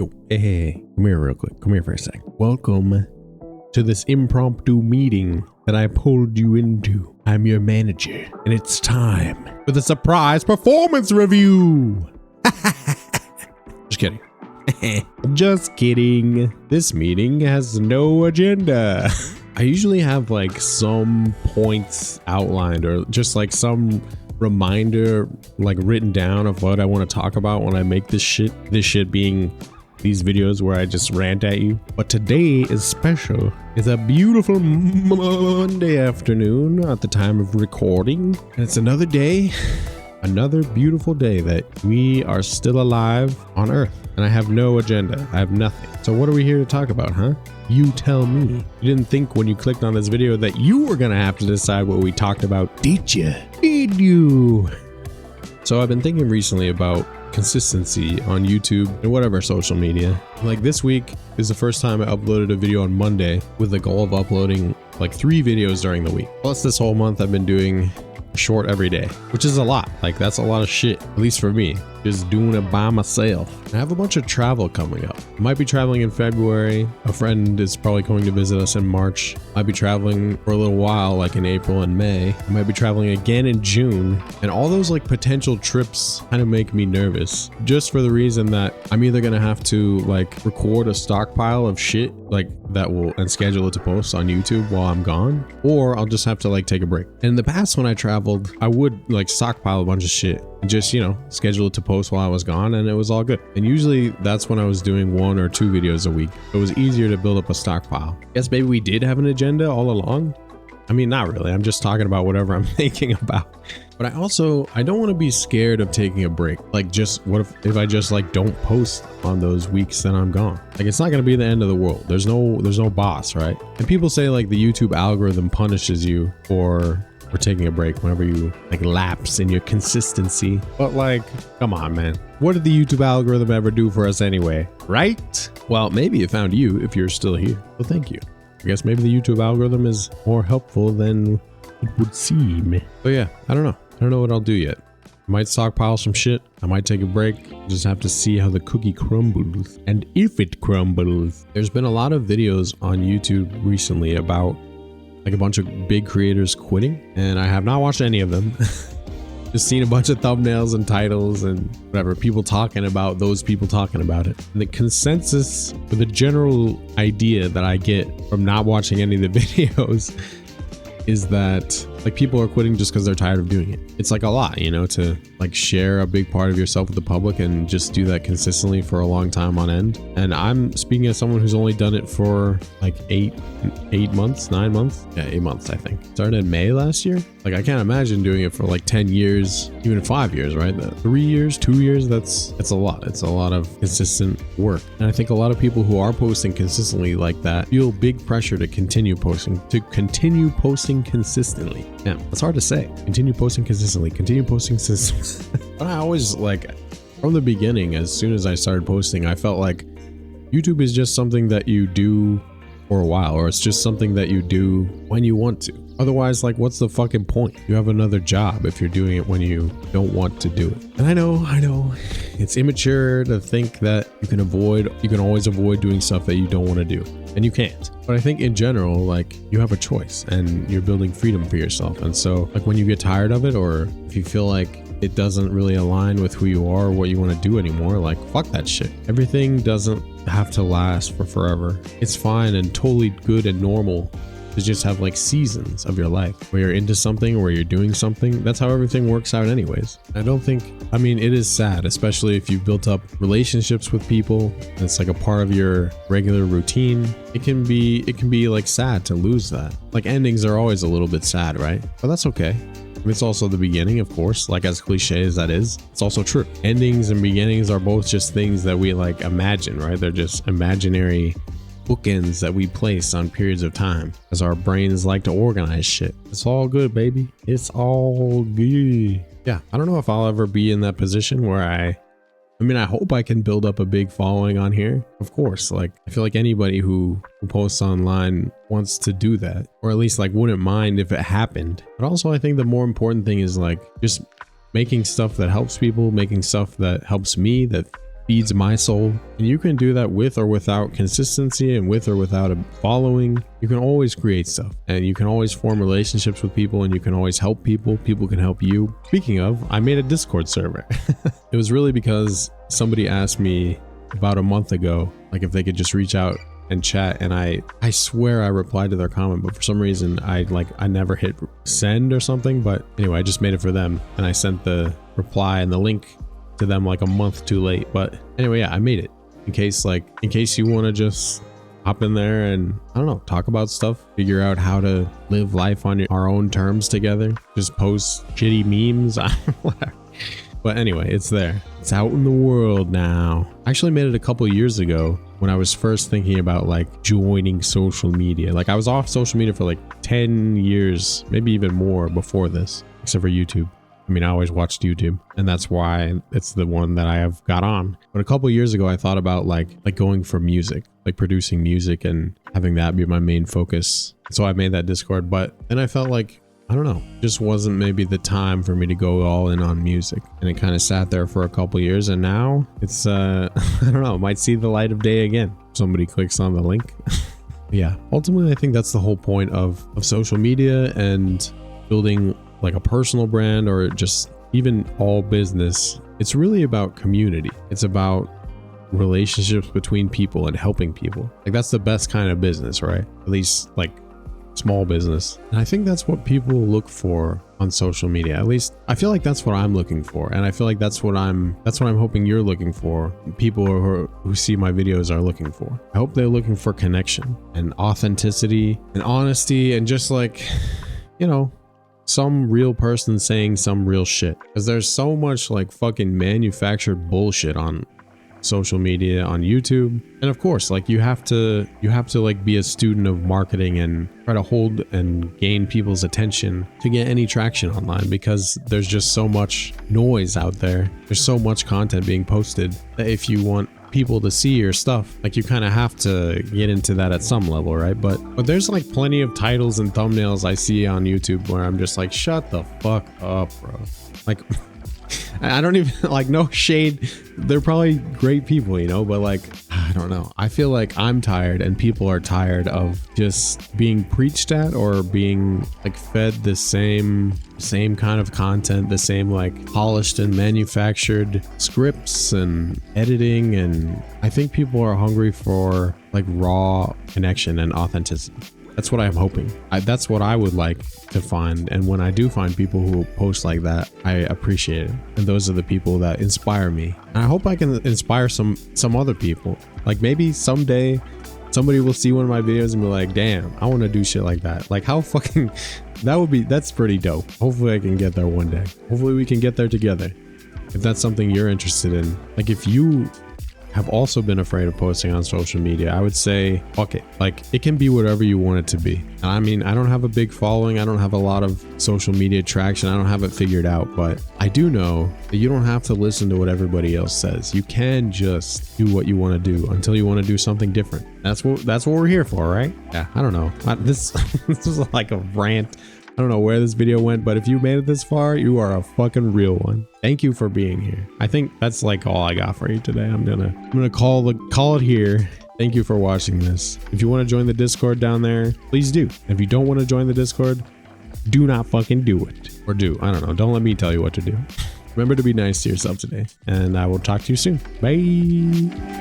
Yo, hey, come here real quick. Come here for a sec. Welcome to this impromptu meeting that I pulled you into. I'm your manager, and it's time for the surprise performance review. Just kidding. Just kidding. This meeting has no agenda. I usually have like some points outlined or just like some reminder like written down of what I want to talk about when I make this shit. This shit being these videos where I just rant at you. But today is special. It's a beautiful Monday afternoon at the time of recording. And it's another day, another beautiful day that we are still alive on Earth. And I have no agenda. I have nothing. So what are we here to talk about, huh? You tell me. You didn't think when you clicked on this video that you were gonna have to decide what we talked about, did you? Did you? So I've been thinking recently about consistency on YouTube and whatever social media. Like this week is the first time I uploaded a video on Monday with the goal of uploading like 3 videos during the week. Plus this whole month I've been doing a short every day, which is a lot. Like that's a lot of shit, at least for me, just doing it by myself. I have a bunch of travel coming up. I might be traveling in February. A friend is probably coming to visit us in March. I'll be traveling for a little while, like in April and May. I might be traveling again in June. And all those like potential trips kind of make me nervous, just for the reason that I'm either gonna have to like record a stockpile of shit like that will and schedule it to post on YouTube while I'm gone, or I'll just have to like take a break. And in the past when I traveled, I would like stockpile a bunch of shit and just, you know, schedule it to post while I was gone, and it was all good. And usually that's when I was doing 1 or 2 videos a week. It was easier to build up a stockpile. I guess maybe we did have an agenda all along. I mean, not really. I'm just talking about whatever I'm thinking about. But I don't want to be scared of taking a break. Like, just what if I just like don't post on those weeks that I'm gone? Like, it's not going to be the end of the world. There's no boss, right? And people say like the YouTube algorithm punishes you for taking a break whenever you like lapse in your consistency. But like, come on, man. What did the YouTube algorithm ever do for us anyway? Right? Well, maybe it found you if you're still here. Well, thank you. I guess maybe the YouTube algorithm is more helpful than it would seem. But yeah, I don't know. I don't know what I'll do yet. I might stockpile some shit. I might take a break. Just have to see how the cookie crumbles. And if it crumbles. There's been a lot of videos on YouTube recently about like a bunch of big creators quitting, and I have not watched any of them. Just seen a bunch of thumbnails and titles and whatever, people talking about those people talking about it. And the consensus or the general idea that I get from not watching any of the videos is that like people are quitting just because they're tired of doing it. It's like a lot, you know, to like share a big part of yourself with the public and just do that consistently for a long time on end. And I'm speaking as someone who's only done it for like 8 months, 9 months. Yeah, 8 months, I think. Started in May last year. Like I can't imagine doing it for like 10 years, even 5 years, right? 3 years, 2 years, that's a lot. It's a lot of consistent work. And I think a lot of people who are posting consistently like that feel big pressure to continue posting consistently. Yeah, it's hard to say. Continue posting consistently. Continue posting consistently. But I always like, from the beginning, as soon as I started posting, I felt like YouTube is just something that you do for a while, or it's just something that you do when you want to. Otherwise, like, what's the fucking point? You have another job if you're doing it when you don't want to do it. And I know, it's immature to think that you can always avoid doing stuff that you don't want to do. And you can't. But I think in general, like, you have a choice and you're building freedom for yourself. And so like when you get tired of it, or if you feel like it doesn't really align with who you are or what you want to do anymore, like fuck that shit. Everything doesn't have to last for forever. It's fine and totally good and normal to just have like seasons of your life where you're into something or where you're doing something. That's how everything works out anyways. I mean, it is sad, especially if you've built up relationships with people and it's like a part of your regular routine. It can be like sad to lose that. Like endings are always a little bit sad, right? But that's okay. It's also the beginning, of course, like as cliche as that is, it's also true. Endings and beginnings are both just things that we like imagine, right? They're just imaginary bookends that we place on periods of time as our brains like to organize shit. It's all good, baby. It's all good. Yeah, I don't know if I'll ever be in that position where I hope I can build up a big following on here. Of course, like I feel like anybody who posts online wants to do that, or at least like wouldn't mind if it happened. But also I think the more important thing is like just making stuff that helps people, making stuff that helps me, that feeds my soul. And you can do that with or without consistency and with or without a following. You can always create stuff and you can always form relationships with people and you can always help people. People can help you. Speaking of, I made a Discord server. It was really because somebody asked me about a month ago, like if they could just reach out and chat, and I swear I replied to their comment, but for some reason I never hit send or something. But anyway, I just made it for them and I sent the reply and the link to them like a month too late. But anyway, yeah, I made it in case you want to just hop in there and I don't know, talk about stuff, figure out how to live life on our own terms together, just post shitty memes, whatever. But anyway, it's there. It's out in the world now. I actually made it a couple years ago when I was first thinking about like joining social media. Like I was off social media for like 10 years, maybe even more before this, except for YouTube. I mean, I always watched YouTube and that's why it's the one that I have got on. But a couple years ago, I thought about like going for music, like producing music and having that be my main focus. So I made that Discord, but then I felt like, I don't know, just wasn't maybe the time for me to go all in on music. And it kind of sat there for a couple years and now it's, I don't know, it might see the light of day again. Somebody clicks on the link. Yeah, ultimately, I think that's the whole point of social media and building like a personal brand or just even all business. It's really about community. It's about relationships between people and helping people. Like that's the best kind of business, right? At least like small business. And I think that's what people look for on social media. At least I feel like that's what I'm looking for. And I feel like that's what I'm hoping you're looking for. People who see my videos are looking for. I hope they're looking for connection and authenticity and honesty and just like, you know, some real person saying some real shit. Because there's so much like fucking manufactured bullshit on social media, on YouTube. And of course, like you have to like be a student of marketing and try to hold and gain people's attention to get any traction online, because there's just so much noise out there. There's so much content being posted that if you want people to see your stuff, like you kind of have to get into that at some level, right? But there's like plenty of titles and thumbnails I see on YouTube where I'm just like, shut the fuck up, bro. Like I don't even like, no shade, they're probably great people, you know, but like I don't know, I feel like I'm tired and people are tired of just being preached at or being like fed the same kind of content, the same like polished and manufactured scripts and editing. And I think people are hungry for like raw connection and authenticity. That's what I'm hoping. That's what I would like to find. And when I do find people who post like that, I appreciate it. And those are the people that inspire me. And I hope I can inspire some other people. Like maybe someday somebody will see one of my videos and be like, damn, I want to do shit like that. Like how fucking, that's pretty dope. Hopefully I can get there one day. Hopefully we can get there together. If that's something you're interested in. Like if you have also been afraid of posting on social media, I would say fuck it. Like it can be whatever you want it to be. And I mean, I don't have a big following, I don't have a lot of social media traction, I don't have it figured out, but I do know that you don't have to listen to what everybody else says. You can just do what you want to do until you want to do something different. That's what we're here for, right? Yeah, I don't know, this is like a rant. I don't know where this video went, but if you made it this far, you are a fucking real one. Thank you for being here. I think that's like all I got for you today. I'm gonna call it here. Thank you for watching this. If you want to join the Discord down there, please do. If you don't want to join the Discord, do not fucking do it. Or do. I don't know. Don't let me tell you what to do. Remember to be nice to yourself today, and I will talk to you soon. Bye.